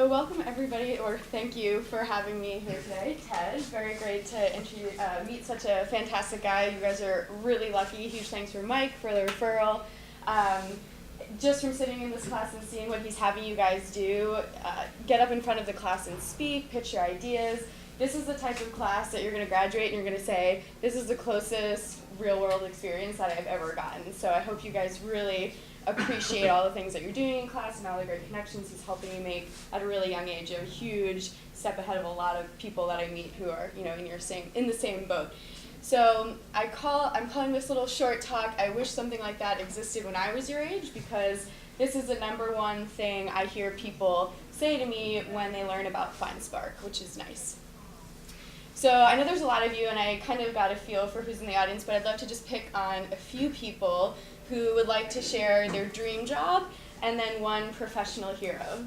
So welcome everybody, or thank you for having me here today. Ted, very great to meet such a fantastic guy. You guys are really lucky. Huge thanks for Mike for the referral. Just from sitting in this class and seeing what he's having you guys do, get up in front of the class and speak, pitch your ideas. This is the type of class that you're going to graduate and you're going to say, this is the closest real world experience that I've ever gotten. So I hope you guys really appreciate all the things that you're doing in class and all the great connections he's helping you make at a really young age. You're a huge step ahead of a lot of people that I meet who are, in the same boat. So I'm calling this little short talk, I wish something like that existed when I was your age, because this is the number one thing I hear people say to me when they learn about FindSpark, which is nice. So I know there's a lot of you, and I kind of got a feel for who's in the audience, but I'd love to just pick on a few people who would like to share their dream job, and then one professional hero.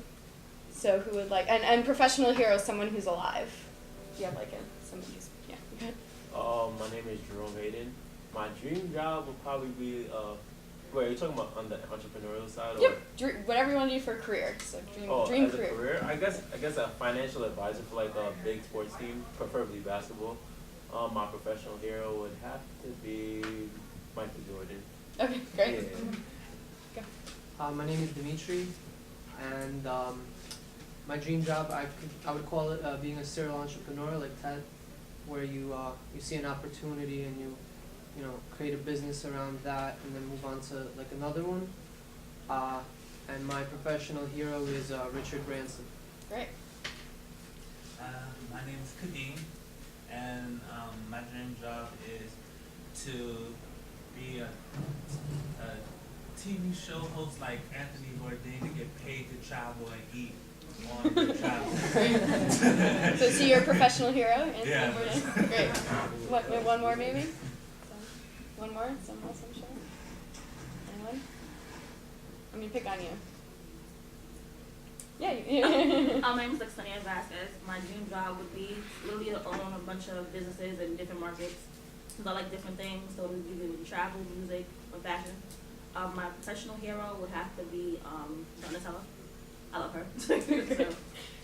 So who would like, and professional hero is someone who's alive. Do you have like somebody who's, yeah, good. My name is Jerome Hayden. My dream job would probably be, wait, are you talking about on the entrepreneurial side? Or? Yep, whatever you want to do for a career. So dream as career. A career? I guess a financial advisor for like a big sports team, preferably basketball. My professional hero would have to be Michael Jordan. Okay, great. Yeah. My name is Dimitri, and my dream job, I would call it being a serial entrepreneur like Ted, where you see an opportunity and you create a business around that and then move on to like another one. And my professional hero is Richard Branson. Great. My name is Kadeem, and my dream job is to be a TV show host like Anthony Bourdain to get paid to travel and eat on the travel. So you're a professional hero, Anthony Yeah. Bourdain? Great. What, one more maybe? One more? Someone else, I'm sure? Anyone? I'm going to pick on you. Yeah. My name is Lexania Vasquez. My dream job would be literally to own a bunch of businesses in different markets. Because I like different things, so it would be travel, music, or fashion. My professional hero would have to be Donatella. I love her. So.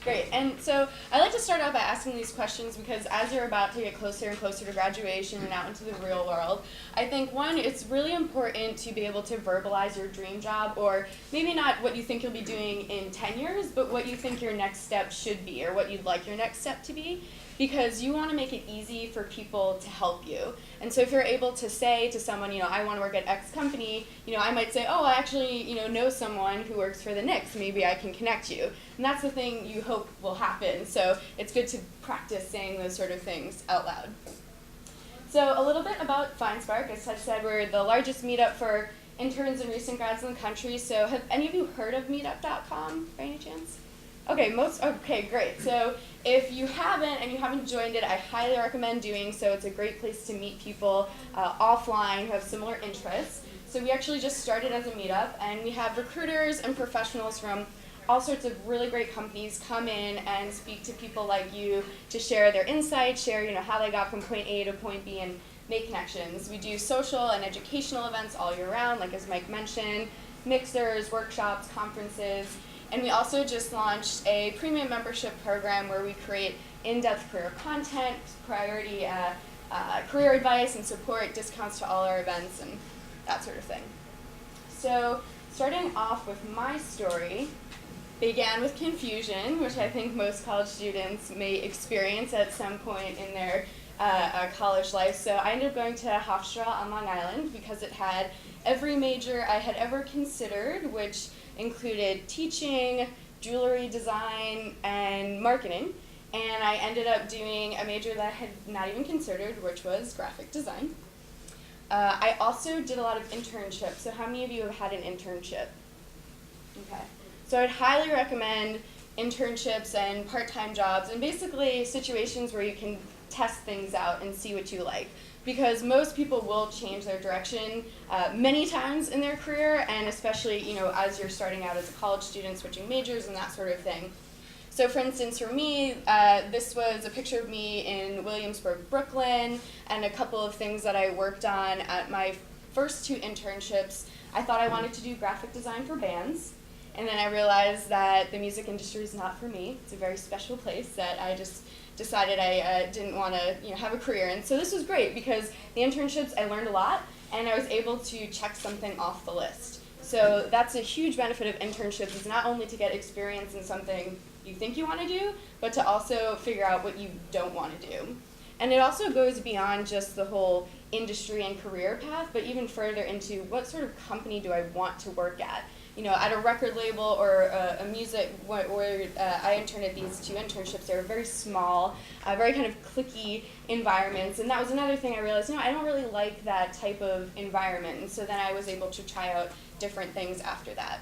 Great. And so I like to start out by asking these questions because as you're about to get closer and closer to graduation and out into the real world, I think, one, it's really important to be able to verbalize your dream job, or maybe not what you think you'll be doing in 10 years, but what you think your next step should be, or what you'd like your next step to be, because you want to make it easy for people to help you. And so if you're able to say to someone, I want to work at X company, I might say, oh, I actually, know someone who works for the Knicks, maybe I can connect you. And that's the thing you hope will happen. So it's good to practice saying those sort of things out loud. So a little bit about FindSpark. As Ted said, we're the largest meetup for interns and recent grads in the country. So have any of you heard of meetup.com by any chance? Okay, great. So if you haven't and you haven't joined it, I highly recommend doing so. It's a great place to meet people offline who have similar interests. So we actually just started as a meetup, and we have recruiters and professionals from all sorts of really great companies come in and speak to people like you to share their insights, share how they got from point A to point B, and make connections. We do social and educational events all year round, like as Mike mentioned, mixers, workshops, conferences. And we also just launched a premium membership program where we create in-depth career content, priority career advice and support, discounts to all our events, and that sort of thing. So starting off with my story, began with confusion, which I think most college students may experience at some point in their college life. So I ended up going to Hofstra on Long Island because it had every major I had ever considered, which included teaching, jewelry design, and marketing. And I ended up doing a major that I had not even considered, which was graphic design. I also did a lot of internships. So how many of you have had an internship? Okay. So I'd highly recommend internships and part-time jobs, and basically situations where you can test things out and see what you like. Because most people will change their direction many times in their career, and especially as you're starting out as a college student, switching majors and that sort of thing. So for instance, for me, this was a picture of me in Williamsburg, Brooklyn, and a couple of things that I worked on at my first two internships. I thought I wanted to do graphic design for bands, And then I realized that the music industry is not for me. It's a very special place that I just decided I didn't want to have a career in. So this was great because the internships, I learned a lot, and I was able to check something off the list. So that's a huge benefit of internships, is not only to get experience in something you think you want to do, but to also figure out what you don't want to do. And it also goes beyond just the whole industry and career path, but even further into what sort of company do I want to work at. At a record label or a music where I interned at these 2 internships, they were very small, very kind of cliquey environments, and that was another thing I realized, I don't really like that type of environment, and so then I was able to try out different things after that.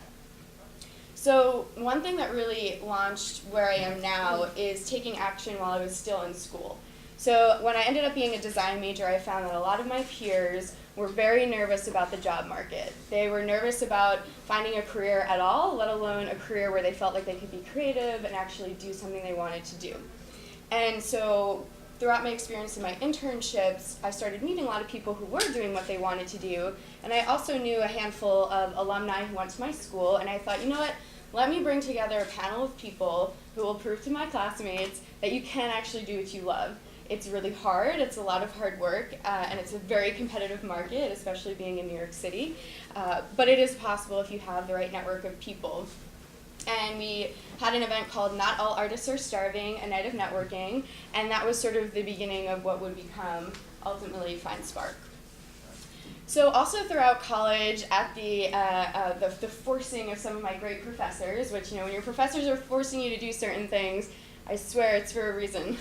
So one thing that really launched where I am now is taking action while I was still in school. So when I ended up being a design major, I found that a lot of my peers were very nervous about the job market. They were nervous about finding a career at all, let alone a career where they felt like they could be creative and actually do something they wanted to do. And so throughout my experience in my internships, I started meeting a lot of people who were doing what they wanted to do, and I also knew a handful of alumni who went to my school, and I thought, let me bring together a panel of people who will prove to my classmates that you can actually do what you love. It's really hard, it's a lot of hard work, and it's a very competitive market, especially being in New York City. But it is possible if you have the right network of people. And we had an event called Not All Artists Are Starving, a night of networking, and that was sort of the beginning of what would become ultimately Find Spark. So also throughout college, at the forcing of some of my great professors, which, when your professors are forcing you to do certain things, I swear it's for a reason.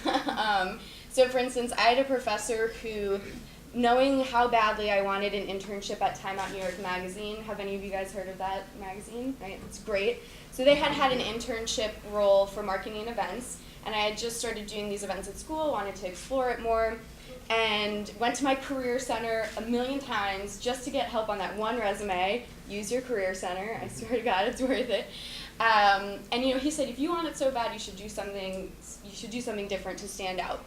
So for instance, I had a professor who, knowing how badly I wanted an internship at Time Out New York magazine, have any of you guys heard of that magazine? Right, it's great. So they had an internship role for marketing and events, and I had just started doing these events at school, wanted to explore it more, and went to my career center a million times just to get help on that one resume. Use your career center, I swear to God, it's worth it. And he said, if you want it so bad, you should do something different to stand out.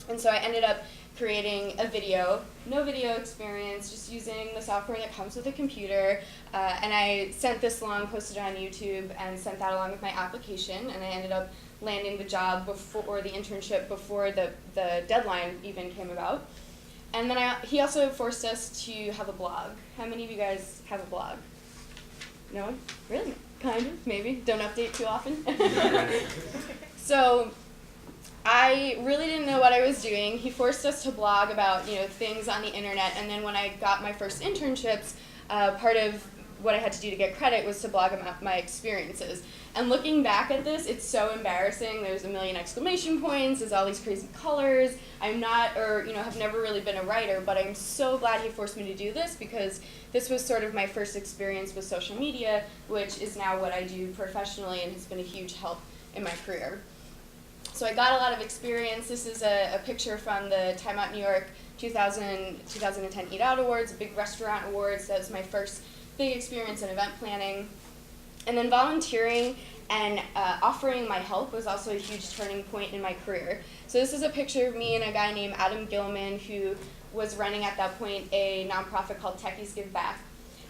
And so I ended up creating a video, no video experience, just using the software that comes with a computer, and I sent this along, posted it on YouTube, and sent that along with my application, and I ended up landing the job before the internship, before the deadline even came about. And then he also forced us to have a blog. How many of you guys have a blog? No one? Really? Kind of, maybe. Don't update too often. So I really didn't know what I was doing. He forced us to blog about things on the internet, and then when I got my first internships, part of what I had to do to get credit was to blog about my experiences. And looking back at this, it's so embarrassing. There's a million exclamation points, there's all these crazy colors. I'm not, have never really been a writer, but I'm so glad he forced me to do this because this was sort of my first experience with social media, which is now what I do professionally and has been a huge help in my career. So I got a lot of experience. This is a picture from the Time Out New York 2010 Eat Out Awards, a big restaurant awards. That was my first big experience in event planning. And then volunteering and offering my help was also a huge turning point in my career. So this is a picture of me and a guy named Adam Gilman, who was running at that point a nonprofit called Techies Give Back.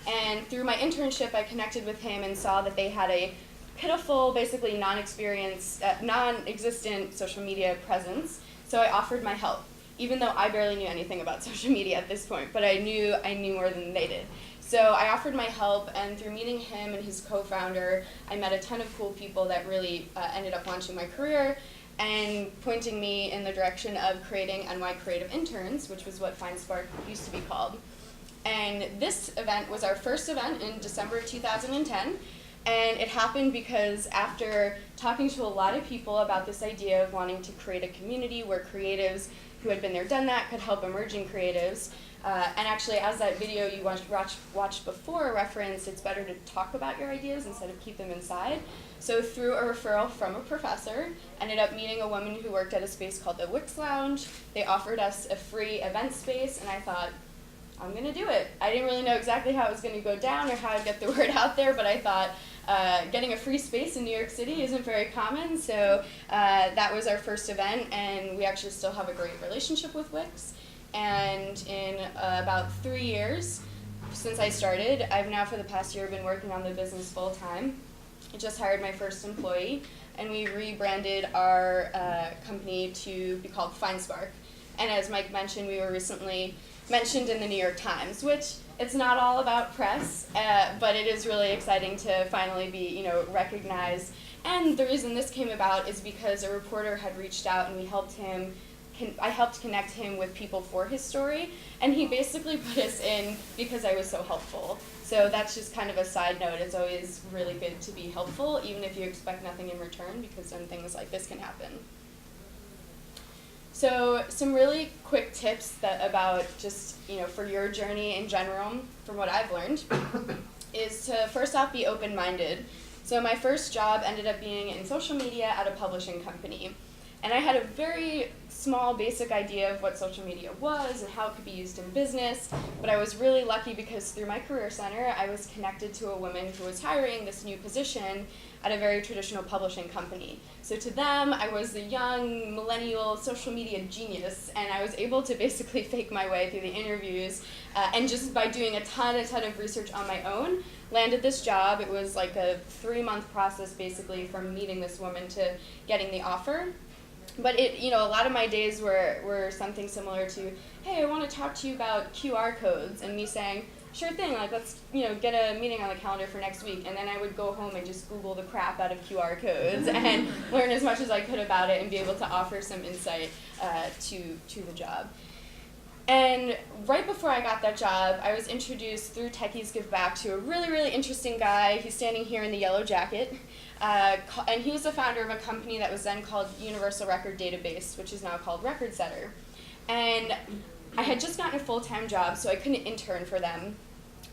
And through my internship, I connected with him and saw that they had a pitiful, basically non-existent social media presence. So I offered my help, even though I barely knew anything about social media at this point, but I knew more than they did. So I offered my help, and through meeting him and his co-founder, I met a ton of cool people that really ended up launching my career and pointing me in the direction of creating NY Creative Interns, which was what Find Spark used to be called. And this event was our first event in December of 2010, and it happened because after talking to a lot of people about this idea of wanting to create a community where creatives who had been there, done that, could help emerging creatives, and actually, as that video you watched before referenced, it's better to talk about your ideas instead of keep them inside. So through a referral from a professor, ended up meeting a woman who worked at a space called the Wix Lounge. They offered us a free event space, and I thought, I'm going to do it. I didn't really know exactly how it was going to go down or how I'd get the word out there, but I thought getting a free space in New York City isn't very common, so that was our first event, and we actually still have a great relationship with Wix. And in about 3 years since I started, I've now for the past year been working on the business full time. just hired my first employee, and we rebranded our company to be called FindSpark. And as Mike mentioned, we were recently mentioned in the New York Times, which it's not all about press, but it is really exciting to finally be, recognized. And the reason this came about is because a reporter had reached out, and we helped him. I helped connect him with people for his story, and he basically put us in because I was so helpful. So that's just kind of a side note. It's always really good to be helpful, even if you expect nothing in return, because then things like this can happen. So some really quick tips about just, for your journey in general, from what I've learned, is to first off be open-minded. So my first job ended up being in social media at a publishing company. And I had a very small, basic idea of what social media was and how it could be used in business, but I was really lucky because through my career center, I was connected to a woman who was hiring this new position at a very traditional publishing company. So to them, I was the young, millennial social media genius, and I was able to basically fake my way through the interviews, and just by doing a ton of research on my own, landed this job. It was like a 3-month process, basically, from meeting this woman to getting the offer. But a lot of my days were something similar to, hey, I want to talk to you about QR codes, and me saying, sure thing, let's get a meeting on the calendar for next week. And then I would go home and just Google the crap out of QR codes and learn as much as I could about it and be able to offer some insight to the job. And right before I got that job, I was introduced through Techies Give Back to a really, really interesting guy. He's standing here in the yellow jacket. And he was the founder of a company that was then called Universal Record Database, which is now called Record Setter. And I had just gotten a full-time job, so I couldn't intern for them.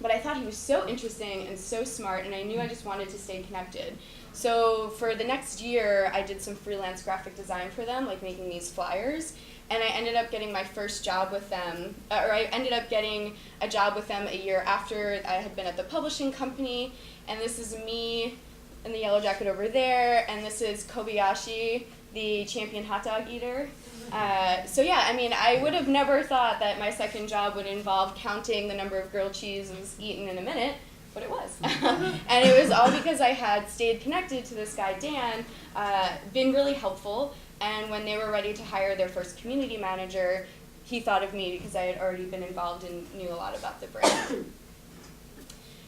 But I thought he was so interesting and so smart, and I knew I just wanted to stay connected. So for the next year, I did some freelance graphic design for them, like making these flyers. And I ended up getting my first job with them, or I ended up getting a job with them a year after I had been at the publishing company. And this is me in the yellow jacket over there, and this is Kobayashi, the champion hot dog eater. So yeah, I would have never thought that my second job would involve counting the number of grilled cheeses eaten in a minute, but it was. And it was all because I had stayed connected to this guy, Dan, been really helpful, and when they were ready to hire their first community manager, he thought of me because I had already been involved and knew a lot about the brand.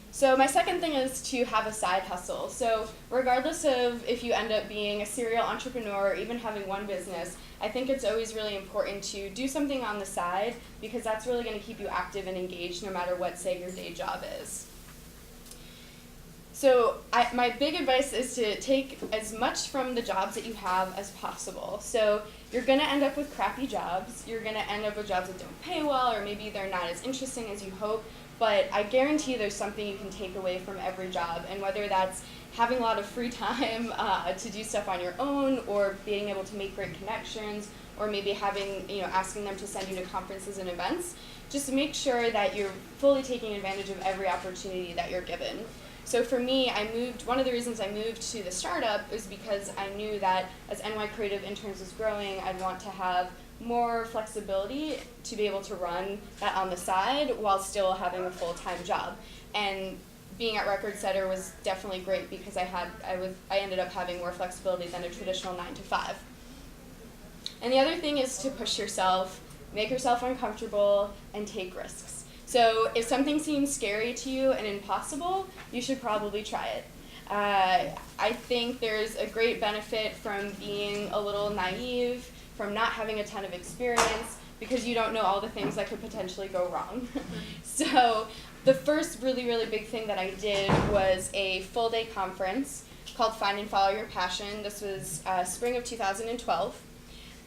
So my second thing is to have a side hustle. So regardless of if you end up being a serial entrepreneur or even having one business, I think it's always really important to do something on the side because that's really going to keep you active and engaged no matter what, say, your day job is. So my big advice is to take as much from the jobs that you have as possible. So you're going to end up with crappy jobs. You're going to end up with jobs that don't pay well, or maybe they're not as interesting as you hope. But I guarantee there's something you can take away from every job, and whether that's having a lot of free time to do stuff on your own, or being able to make great connections, or maybe asking them to send you to conferences and events, just make sure that you're fully taking advantage of every opportunity that you're given. So for me, one of the reasons I moved to the startup is because I knew that as NY Creative Interns was growing, I'd want to have more flexibility to be able to run that on the side while still having a full-time job. And being at Record Setter was definitely great because I ended up having more flexibility than a traditional 9-to-5. And the other thing is to push yourself, make yourself uncomfortable, and take risks. So if something seems scary to you and impossible, you should probably try it. I think there's a great benefit from being a little naive, from not having a ton of experience, because you don't know all the things that could potentially go wrong. So the first really, really big thing that I did was a full-day conference called Find and Follow Your Passion. This was spring of 2012.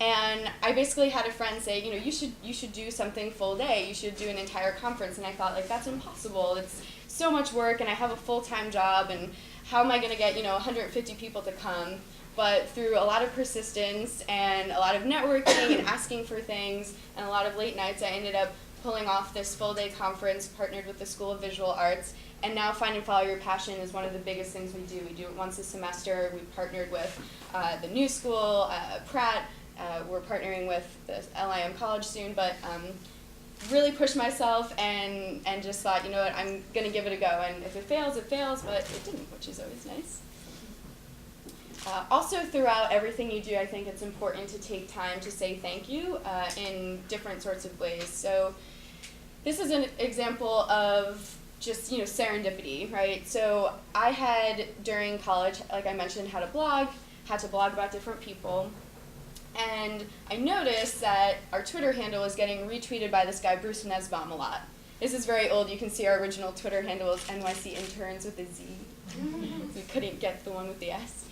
And I basically had a friend say, you should do something full day. You should do an entire conference. And I thought, that's impossible. It's so much work, and I have a full-time job, and how am I going to get 150 people to come? But through a lot of persistence and a lot of networking and asking for things and a lot of late nights, I ended up pulling off this full-day conference, partnered with the School of Visual Arts. And now Find and Follow Your Passion is one of the biggest things we do. We do it once a semester. We partnered with the New School, Pratt. We're partnering with the LIM College soon, but really pushed myself and just thought, I'm going to give it a go. And if it fails, it fails, but it didn't, which is always nice. Also, throughout everything you do, I think it's important to take time to say thank you in different sorts of ways. So this is an example of just, serendipity, right? So I had, during college, like I mentioned, had to blog about different people. And I noticed that our Twitter handle was getting retweeted by this guy, Bruce Nesbaum, a lot. This is very old. You can see our original Twitter handle was NYC Interns with a Z. We couldn't get the one with the S.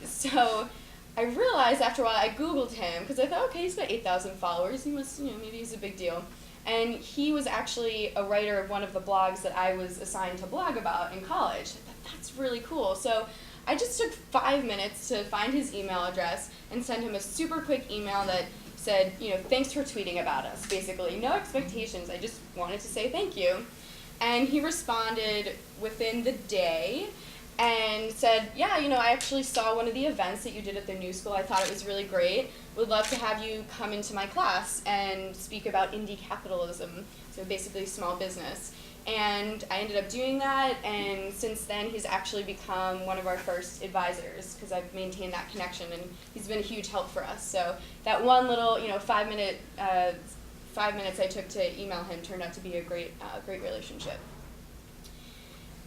So I realized after a while, I Googled him, because I thought, okay, he's got 8,000 followers. He must, maybe he's a big deal. And he was actually a writer of one of the blogs that I was assigned to blog about in college. I thought, that's really cool. So I just took 5 minutes to find his email address and send him a super quick email that said, thanks for tweeting about us, basically. No expectations. I just wanted to say thank you. And he responded within the day and said, yeah, I actually saw one of the events that you did at the New School. I thought it was really great. Would love to have you come into my class and speak about indie capitalism, so basically small business. And I ended up doing that, and since then he's actually become one of our first advisors, because I've maintained that connection, and he's been a huge help for us. So that one little, 5 minutes I took to email him turned out to be a great relationship.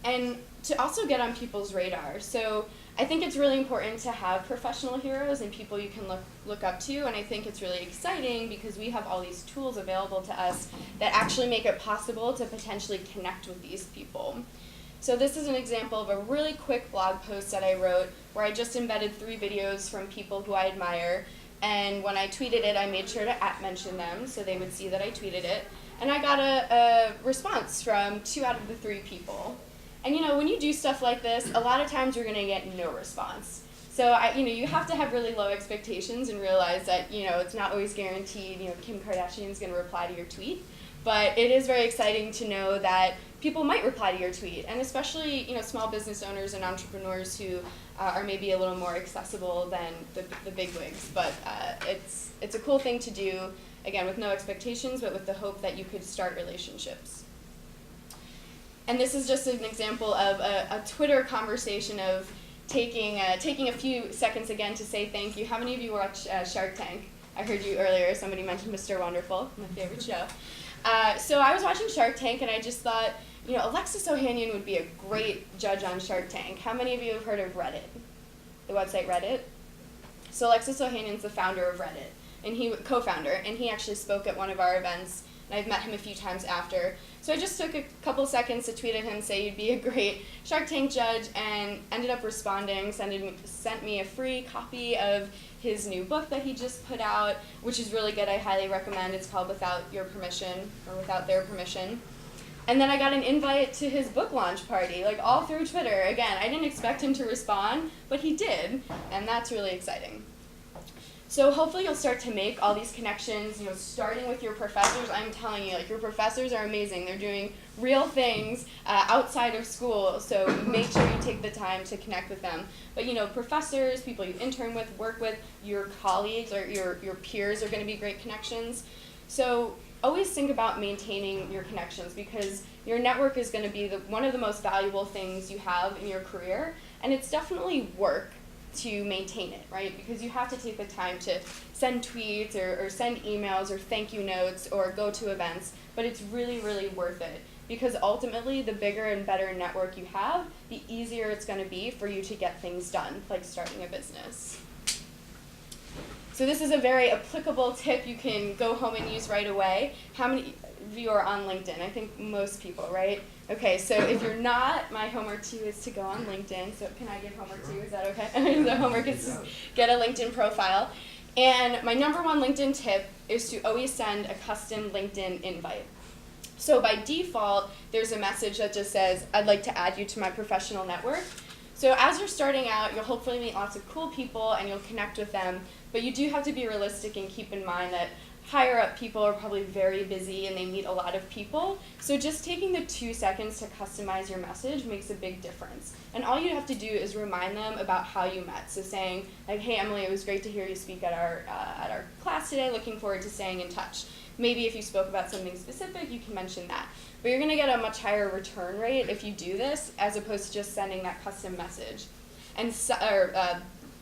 And to also get on people's radar. So I think it's really important to have professional heroes and people you can look up to, and I think it's really exciting because we have all these tools available to us that actually make it possible to potentially connect with these people. So this is an example of a really quick blog post that I wrote where I just embedded 3 videos from people who I admire, and when I tweeted it, I made sure to @mention them so they would see that I tweeted it, and I got a response from 2 out of the 3 people. And when you do stuff like this, a lot of times you're going to get no response. So you have to have really low expectations and realize that it's not always guaranteed. Kim Kardashian's going to reply to your tweet, but it is very exciting to know that people might reply to your tweet, and especially small business owners and entrepreneurs who are maybe a little more accessible than the bigwigs. But it's a cool thing to do, again, with no expectations, but with the hope that you could start relationships. And this is just an example of a Twitter conversation of taking a few seconds again to say thank you. How many of you watch Shark Tank? I heard you earlier, somebody mentioned Mr. Wonderful, my favorite show. So I was watching Shark Tank and I just thought, Alexis Ohanian would be a great judge on Shark Tank. How many of you have heard of Reddit, the website Reddit? So Alexis Ohanian's the founder of Reddit, and co-founder, and he actually spoke at one of our events, and I've met him a few times after. So I just took a couple seconds to tweet at him, say you'd be a great Shark Tank judge, and ended up responding, sent me a free copy of his new book that he just put out, which is really good. I highly recommend. It's called Without Your Permission, or Without Their Permission. And then I got an invite to his book launch party, all through Twitter. Again, I didn't expect him to respond, but he did, and that's really exciting. So hopefully you'll start to make all these connections, starting with your professors. I'm telling you, your professors are amazing. They're doing real things outside of school, so make sure you take the time to connect with them. But professors, people you intern with, work with, your colleagues or your peers are going to be great connections. So always think about maintaining your connections, because your network is going to be one of the most valuable things you have in your career, and it's definitely work to maintain it, right? Because you have to take the time to send tweets or send emails or thank you notes or go to events, but it's really, really worth it, because ultimately the bigger and better network you have, the easier it's going to be for you to get things done, like starting a business. So this is a very applicable tip you can go home and use right away. How many of you are on LinkedIn? I think most people, right? Okay, so if you're not, my homework to you is to go on LinkedIn. So can I give homework to you? Is that okay? The homework is to get a LinkedIn profile. And my number 1 LinkedIn tip is to always send a custom LinkedIn invite. So by default, there's a message that just says, I'd like to add you to my professional network. So as you're starting out, you'll hopefully meet lots of cool people and you'll connect with them. But you do have to be realistic and keep in mind that higher up people are probably very busy and they meet a lot of people. So just taking the 2 seconds to customize your message makes a big difference. And all you have to do is remind them about how you met. So saying, hey Emily, it was great to hear you speak at our class today. Looking forward to staying in touch. Maybe if you spoke about something specific, you can mention that. But you're going to get a much higher return rate if you do this, as opposed to just sending that custom message. And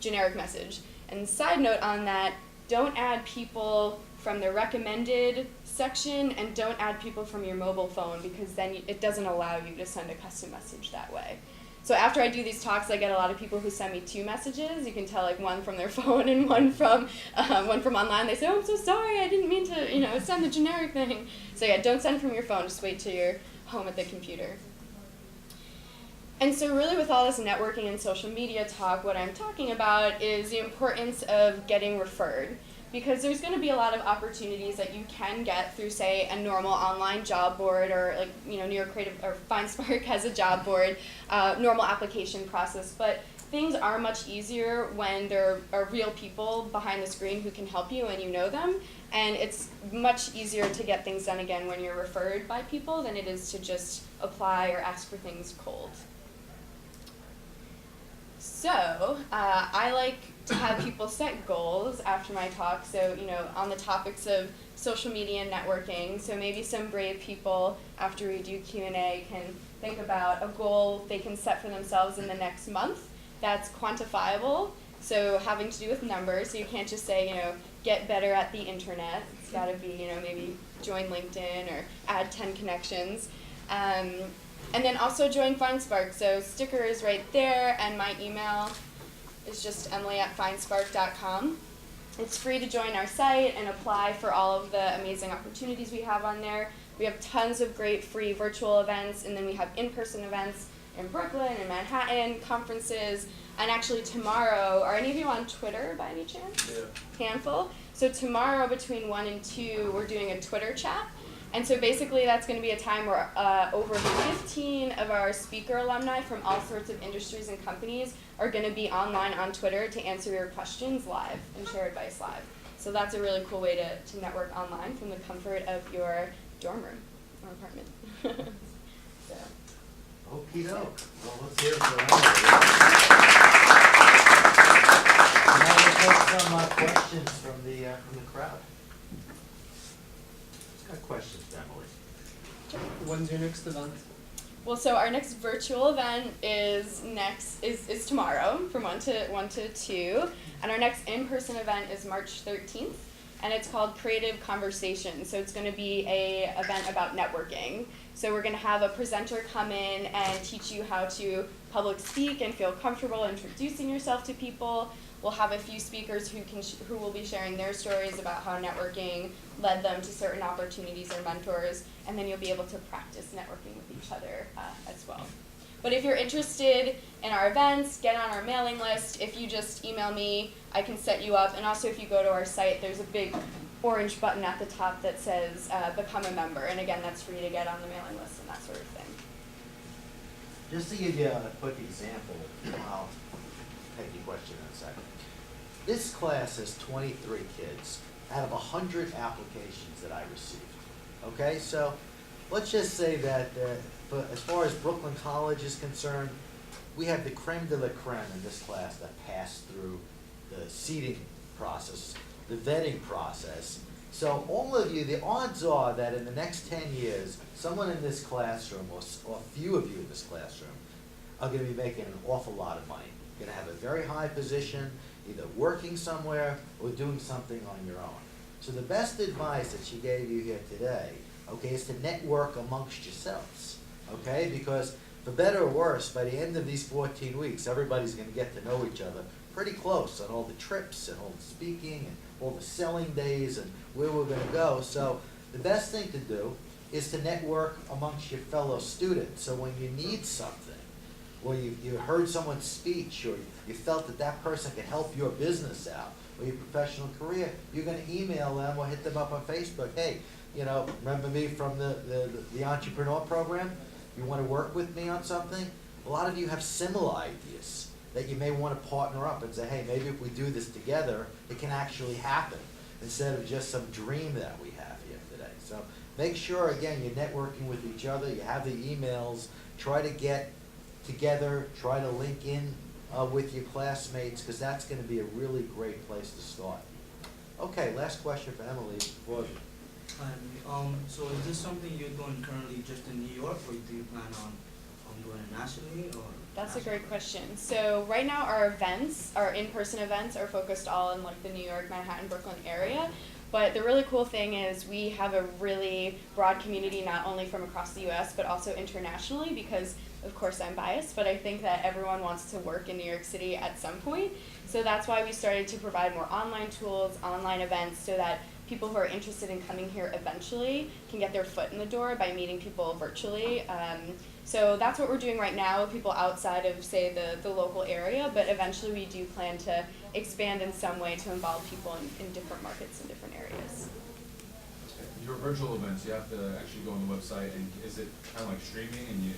generic message. And side note on that, don't add people from the recommended section, and don't add people from your mobile phone, because then it doesn't allow you to send a custom message that way. So after I do these talks, I get a lot of people who send me 2 messages. You can tell, like, one from their phone and one from online. They say, "Oh, I'm so sorry, I didn't mean to, send the generic thing." So yeah, don't send from your phone. Just wait till you're home at the computer. And so really, with all this networking and social media talk, what I'm talking about is the importance of getting referred. Because there's going to be a lot of opportunities that you can get through, say, a normal online job board, or like, New York Creative or FindSpark has a job board, normal application process. But things are much easier when there are real people behind the screen who can help you and you know them. And it's much easier to get things done again when you're referred by people than it is to just apply or ask for things cold. So I like to have people set goals after my talk, so, on the topics of social media and networking. So maybe some brave people, after we do Q&A, can think about a goal they can set for themselves in the next month that's quantifiable, so having to do with numbers. So you can't just say, get better at the internet. It's got to be, maybe join LinkedIn or add 10 connections. And then also join FindSpark. So sticker is right there, and my email is just emily@findspark.com. It's free to join our site and apply for all of the amazing opportunities we have on there. We have tons of great free virtual events, and then we have in-person events in Brooklyn and Manhattan, conferences. And actually tomorrow, are any of you on Twitter by any chance? Yeah. Handful. So tomorrow between 1 and 2, we're doing a Twitter chat. And so basically that's going to be a time where over 15 of our speaker alumni from all sorts of industries and companies are going to be online on Twitter to answer your questions live and share advice live. So that's a really cool way to network online from the comfort of your dorm room or apartment. So. Okie doke. Well, let's hear it for Emily. Now we'll take some questions from the crowd. Got questions, Emily? When's your next event? Well, so our next virtual event is tomorrow from 1 to 2, and our next in-person event is March 13th, and it's called Creative Conversation. So it's going to be a event about networking. So we're going to have a presenter come in and teach you how to public speak and feel comfortable introducing yourself to people. We'll have a few speakers who will be sharing their stories about how networking led them to certain opportunities or mentors, and then you'll be able to practice networking with each other as well. But if you're interested in our events, get on our mailing list. If you just email me, I can set you up. And also if you go to our site, there's a big orange button at the top that says Become a Member. And again, that's free to get on the mailing list and that sort of thing. Just to give you a quick example, I'll take your question in a second. This class has 23 kids out of 100 applications that I received. Okay, so let's just say that as far as Brooklyn College is concerned, we have the creme de la creme in this class that passed through the seating process, the vetting process. So all of you, the odds are that in the next 10 years, someone in this classroom, or a few of you in this classroom, are going to be making an awful lot of money. You're going to have a very high position, either working somewhere or doing something on your own. So the best advice that she gave you here today, okay, is to network amongst yourselves, okay? Because for better or worse, by the end of these 14 weeks, everybody's going to get to know each other pretty close on all the trips and all the speaking and all the selling days and where we're going to go. So the best thing to do is to network amongst your fellow students. So when you need something, or you heard someone's speech, or you felt that that person could help your business out, or your professional career, you're going to email them or hit them up on Facebook. Hey, remember me from the entrepreneur program? You want to work with me on something? A lot of you have similar ideas that you may want to partner up and say, hey, maybe if we do this together, it can actually happen, instead of just some dream that we have here today. So make sure, again, you're networking with each other, you have the emails, try to get together, try to link in with your classmates, because that's going to be a really great place to start. Okay, last question for Emily. So is this something you're doing currently just in New York, or do you plan on go internationally or? That's a great question. So right now our events, our in-person events, are focused all in like the New York, Manhattan, Brooklyn area. But the really cool thing is we have a really broad community, not only from across the U.S., but also internationally, because of course I'm biased, but I think that everyone wants to work in New York City at some point. So that's why we started to provide more online tools, online events, so that people who are interested in coming here eventually can get their foot in the door by meeting people virtually. So that's what we're doing right now with people outside of, say, the local area, but eventually we do plan to expand in some way to involve people in different markets and different areas. Your virtual events, you have to actually go on the website, and is it kind of like streaming and you?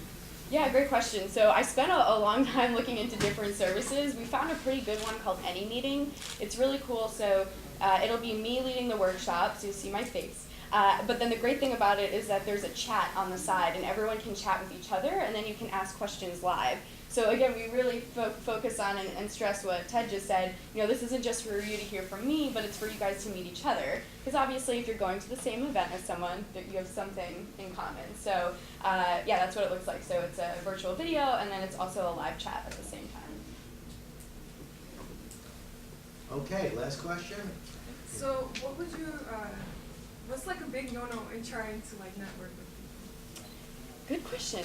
Yeah, great question. So I spent a long time looking into different services. We found a pretty good one called AnyMeeting. It's really cool. So it'll be me leading the workshop, so you see my face. But then the great thing about it is that there's a chat on the side, and everyone can chat with each other, and then you can ask questions live. So again, we really focus on and stress what Ted just said. You know, this isn't just for you to hear from me, but it's for you guys to meet each other. Because obviously, if you're going to the same event as someone, you have something in common. So yeah, that's what it looks like. So it's a virtual video, and then it's also a live chat at the same time. Okay, last question? So what would you, what's like a big no-no in trying to like network with people? Good question.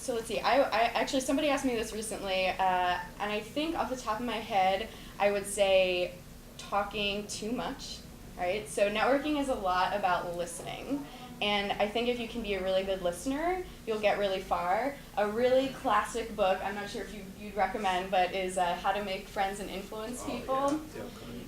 So let's see. I actually, somebody asked me this recently, and I think off the top of my head, I would say talking too much, right? So networking is a lot about listening. And I think if you can be a really good listener, you'll get really far. A really classic book, I'm not sure if you'd recommend, but is How to Make Friends and Influence People. Yeah.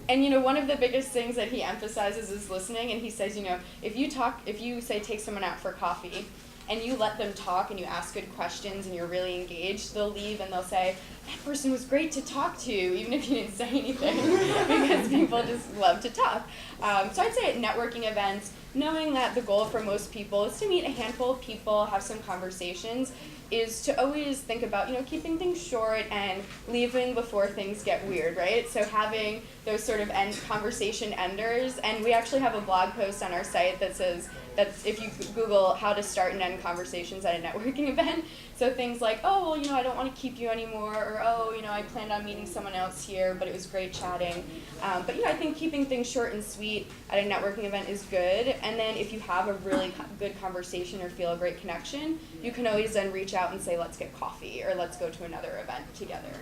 And you know, one of the biggest things that he emphasizes is listening, and he says, you know, if you say take someone out for coffee, and you let them talk and you ask good questions and you're really engaged, they'll leave and they'll say, that person was great to talk to, even if you didn't say anything, because people just love to talk. So I'd say at networking events, knowing that the goal for most people is to meet a handful of people, have some conversations, is to always think about, you know, keeping things short and leaving before things get weird, right? So having those sort of conversation enders, and we actually have a blog post on our site that says, that's if you Google how to start and end conversations at a networking event. So things like, oh, well, you know, I don't want to keep you anymore, or oh, you know, I planned on meeting someone else here, but it was great chatting. But you know, I think keeping things short and sweet at a networking event is good. And then if you have a really good conversation or feel a great connection, you can always then reach out and say, let's get coffee, or let's go to another event together.